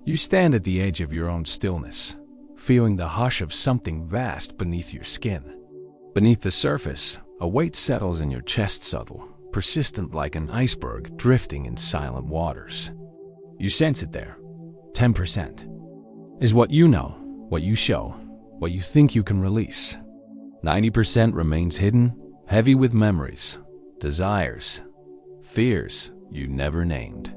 You stand at the edge of your own stillness, feeling the hush of something vast beneath your skin. Beneath the surface, a weight settles in your chest, subtle, persistent like an iceberg drifting in silent waters. You sense it there. 10% is what you know, what you show, what you think you can release. 90% remains hidden, heavy with memories, desires, fears you never named.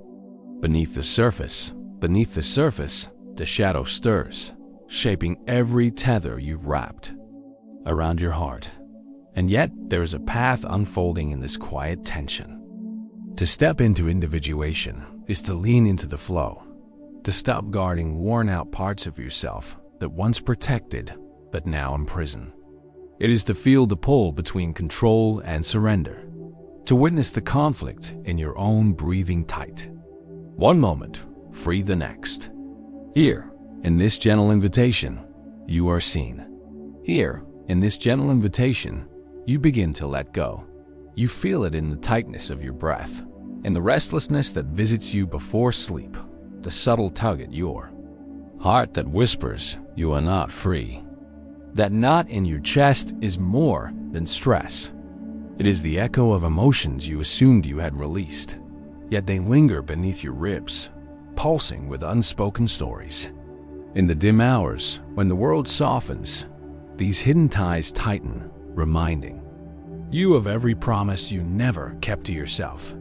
Beneath the surface, the shadow stirs, shaping every tether you've wrapped around your heart. And yet, there is a path unfolding in this quiet tension. To step into individuation is to lean into the flow, to stop guarding worn-out parts of yourself that once protected but now imprison. It is to feel the pull between control and surrender, to witness the conflict in your own breathing tight. One moment, free the next. Here, in this gentle invitation, you are seen. Here, in this gentle invitation, you begin to let go. You feel it in the tightness of your breath, in the restlessness that visits you before sleep, the subtle tug at your heart that whispers you are not free. That knot in your chest is more than stress. It is the echo of emotions you assumed you had released, yet they linger beneath your ribs, pulsing with unspoken stories. In the dim hours, when the world softens, these hidden ties tighten, reminding you of every promise you never kept to yourself.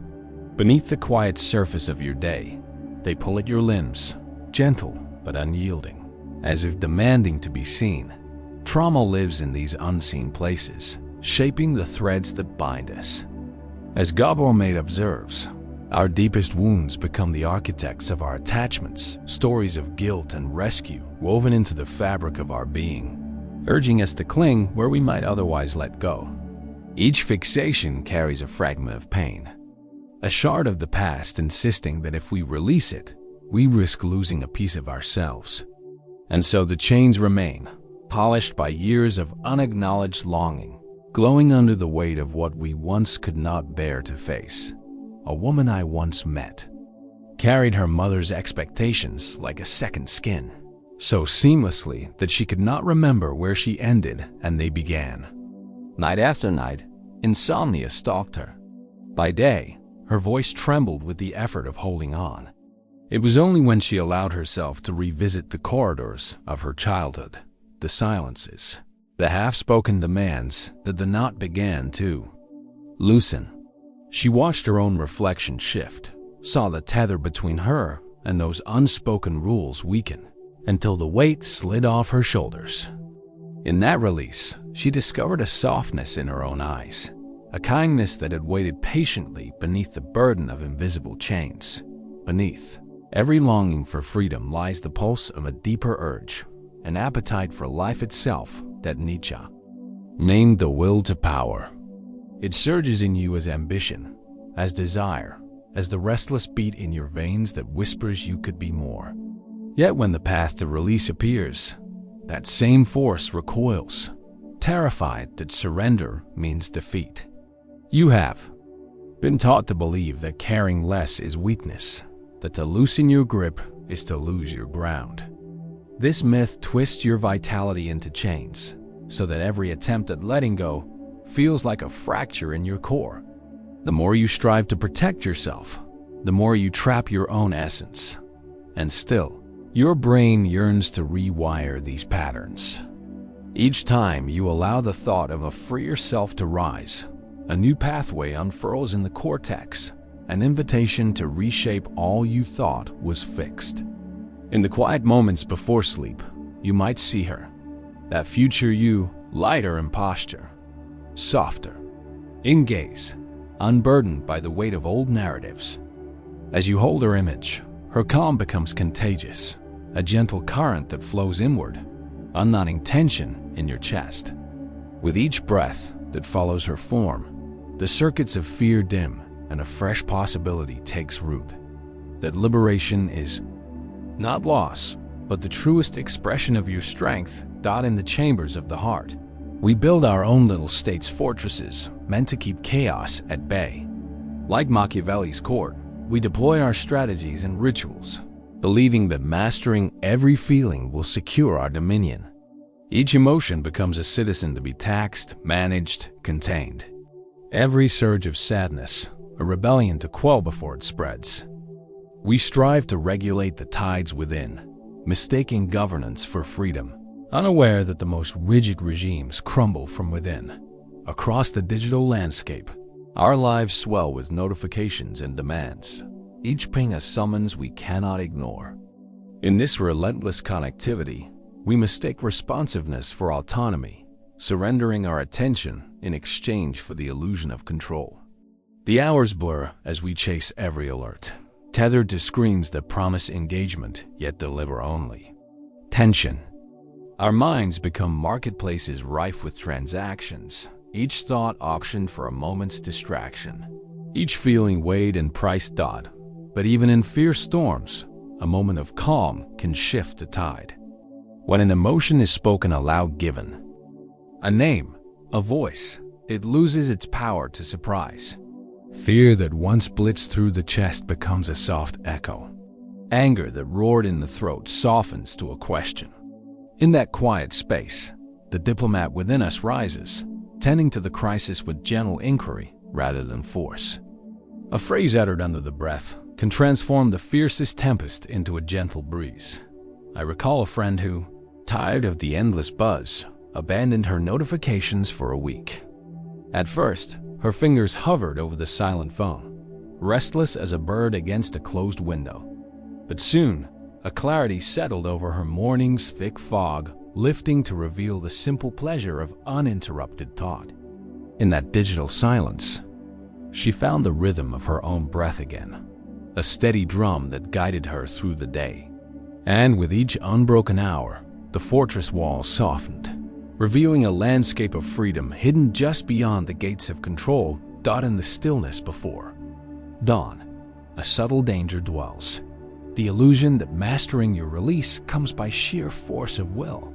Beneath the quiet surface of your day, they pull at your limbs, gentle but unyielding, as if demanding to be seen. Trauma lives in these unseen places, shaping the threads that bind us. As Gabor Mate observes, our deepest wounds become the architects of our attachments, stories of guilt and rescue woven into the fabric of our being, urging us to cling where we might otherwise let go. Each fixation carries a fragment of pain, a shard of the past insisting that if we release it, we risk losing a piece of ourselves. And so the chains remain, polished by years of unacknowledged longing, glowing under the weight of what we once could not bear to face. A woman I once met carried her mother's expectations like a second skin, so seamlessly that she could not remember where she ended and they began. Night after night, insomnia stalked her. By day, her voice trembled with the effort of holding on. It was only when she allowed herself to revisit the corridors of her childhood, the silences, the half-spoken demands, that the knot began to loosen. She watched her own reflection shift, saw the tether between her and those unspoken rules weaken, until the weight slid off her shoulders. In that release, she discovered a softness in her own eyes, a kindness that had waited patiently beneath the burden of invisible chains. Beneath every longing for freedom lies the pulse of a deeper urge, an appetite for life itself that Nietzsche named the will to power. It surges in you as ambition, as desire, as the restless beat in your veins that whispers you could be more. Yet when the path to release appears, that same force recoils, terrified that surrender means defeat. You have been taught to believe that caring less is weakness, that to loosen your grip is to lose your ground. This myth twists your vitality into chains, so that every attempt at letting go feels like a fracture in your core. The more you strive to protect yourself, the more you trap your own essence. And still, your brain yearns to rewire these patterns. Each time you allow the thought of a freer self to rise, a new pathway unfurls in the cortex, an invitation to reshape all you thought was fixed. In the quiet moments before sleep, you might see her, that future you, lighter in posture, softer in gaze, unburdened by the weight of old narratives. As you hold her image, her calm becomes contagious, a gentle current that flows inward, unknotting tension in your chest. With each breath that follows her form, the circuits of fear dim and a fresh possibility takes root. That liberation is not loss, but the truest expression of your strength in the chambers of the heart. We build our own little state's fortresses, meant to keep chaos at bay. Like Machiavelli's court, we deploy our strategies and rituals, believing that mastering every feeling will secure our dominion. Each emotion becomes a citizen to be taxed, managed, contained. Every surge of sadness, a rebellion to quell before it spreads. We strive to regulate the tides within, mistaking governance for freedom, unaware that the most rigid regimes crumble from within. Across the digital landscape, our lives swell with notifications and demands, each ping a summons we cannot ignore. In this relentless connectivity, we mistake responsiveness for autonomy, surrendering our attention in exchange for the illusion of control. The hours blur as we chase every alert, tethered to screens that promise engagement yet deliver only tension. Our minds become marketplaces rife with transactions, each thought auctioned for a moment's distraction, each feeling weighed and priced. But even in fierce storms, a moment of calm can shift the tide. When an emotion is spoken aloud, given a name, a voice, it loses its power to surprise. Fear that once blitzed through the chest becomes a soft echo. Anger that roared in the throat softens to a question. In that quiet space, the diplomat within us rises, tending to the crisis with gentle inquiry rather than force. A phrase uttered under the breath can transform the fiercest tempest into a gentle breeze. I recall a friend who, tired of the endless buzz, abandoned her notifications for a week. At first, her fingers hovered over the silent phone, restless as a bird against a closed window. But soon, a clarity settled over her morning's thick fog, lifting to reveal the simple pleasure of uninterrupted thought. In that digital silence, she found the rhythm of her own breath again, a steady drum that guided her through the day. And with each unbroken hour, the fortress walls softened, revealing a landscape of freedom hidden just beyond the gates of control. In the stillness before dawn, a subtle danger dwells. The illusion that mastering your release comes by sheer force of will.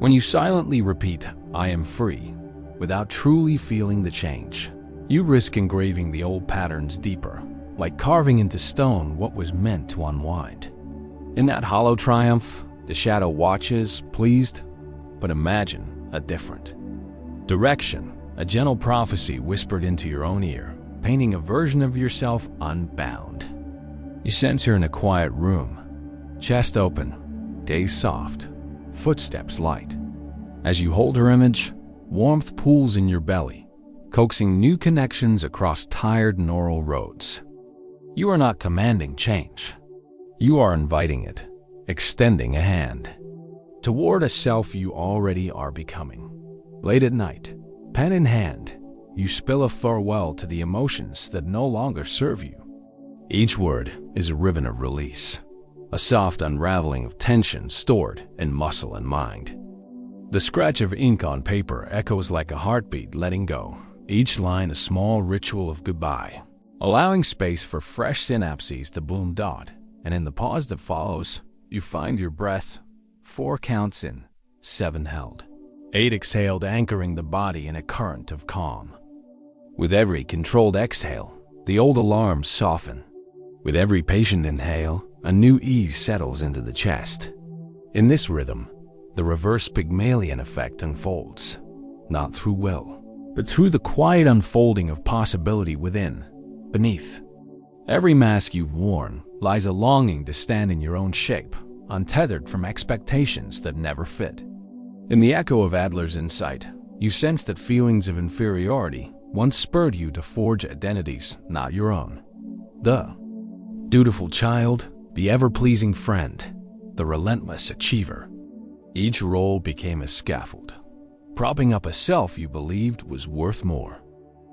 When you silently repeat, "I am free," without truly feeling the change, you risk engraving the old patterns deeper, like carving into stone what was meant to unwind. In that hollow triumph, the shadow watches, pleased, but imagine a different direction, a gentle prophecy whispered into your own ear, painting a version of yourself unbound. You sense her in a quiet room, chest open, gaze soft, footsteps light. As you hold her image, warmth pools in your belly, coaxing new connections across tired neural roads. You are not commanding change. You are inviting it, extending a hand toward a self you already are becoming. Late at night, pen in hand, you spill a farewell to the emotions that no longer serve you. Each word is a ribbon of release, a soft unraveling of tension stored in muscle and mind. The scratch of ink on paper echoes like a heartbeat letting go, each line a small ritual of goodbye, allowing space for fresh synapses to bloom. And in the pause that follows, you find your breath, 4 counts in, 7 held, 8 exhaled, anchoring the body in a current of calm. With every controlled exhale, the old alarms soften. With every patient inhale, a new ease settles into the chest. In this rhythm, the reverse Pygmalion effect unfolds, not through will, but through the quiet unfolding of possibility within, beneath. Every mask you've worn lies a longing to stand in your own shape, untethered from expectations that never fit. In the echo of Adler's insight, you sense that feelings of inferiority once spurred you to forge identities not your own. The dutiful child, the ever-pleasing friend, the relentless achiever. Each role became a scaffold, propping up a self you believed was worth more.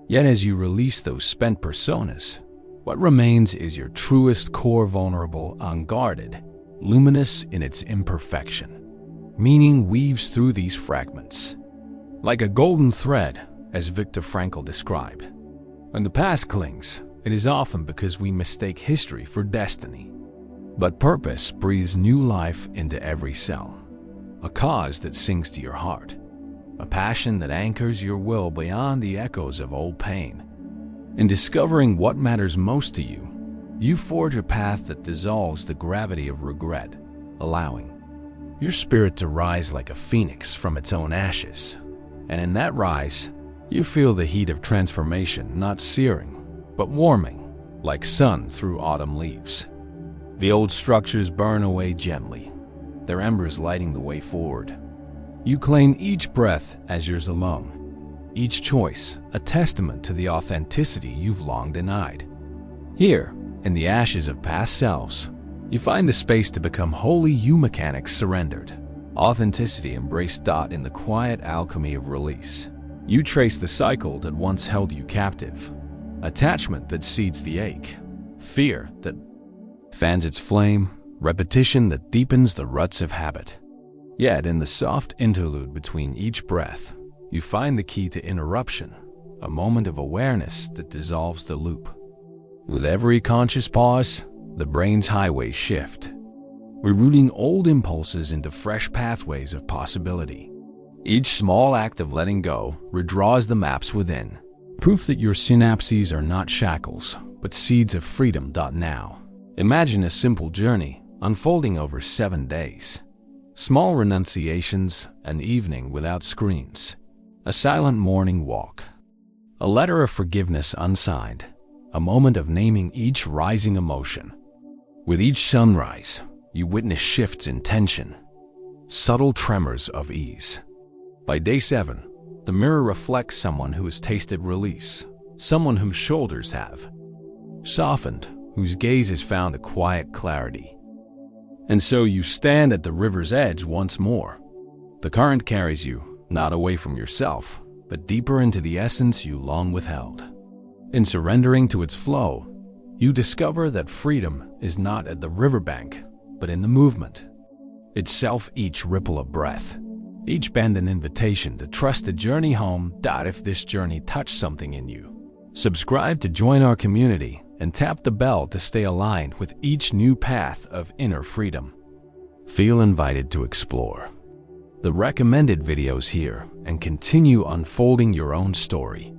Yet as you release those spent personas, what remains is your truest core, vulnerable, unguarded, luminous in its imperfection. Meaning weaves through these fragments, like a golden thread, as Viktor Frankl described. When the past clings, it is often because we mistake history for destiny. But purpose breathes new life into every cell, a cause that sings to your heart, a passion that anchors your will beyond the echoes of old pain. In discovering what matters most to you, You forge a path that dissolves the gravity of regret, allowing your spirit to rise like a phoenix from its own ashes. And in that rise, you feel the heat of transformation, not searing, but warming, like sun through autumn leaves. The old structures burn away gently, their embers lighting the way forward. You claim each breath as yours alone, each choice a testament to the authenticity you've long denied. Here, in the ashes of past selves, you find the space to become wholly you. Mechanics surrendered, authenticity embraced. In the quiet alchemy of release, you trace the cycle that once held you captive, attachment that seeds the ache, fear that fans its flame, repetition that deepens the ruts of habit. Yet in the soft interlude between each breath, you find the key to interruption, a moment of awareness that dissolves the loop. With every conscious pause, the brain's highways shift, rerouting old impulses into fresh pathways of possibility. Each small act of letting go redraws the maps within, proof that your synapses are not shackles, but seeds of freedom. Now, imagine a simple journey unfolding over 7 days. Small renunciations, an evening without screens, a silent morning walk, a letter of forgiveness unsigned, a moment of naming each rising emotion. With each sunrise, you witness shifts in tension, subtle tremors of ease. By day 7, the mirror reflects someone who has tasted release, someone whose shoulders have softened, whose gaze has found a quiet clarity. And so you stand at the river's edge once more. The current carries you, not away from yourself, but deeper into the essence you long withheld. In surrendering to its flow, you discover that freedom is not at the riverbank, but in the movement itself. Each ripple a breath, each bend an invitation to trust the journey home. If this journey touched something in you, subscribe to join our community and tap the bell to stay aligned with each new path of inner freedom. Feel invited to explore the recommended videos here and continue unfolding your own story.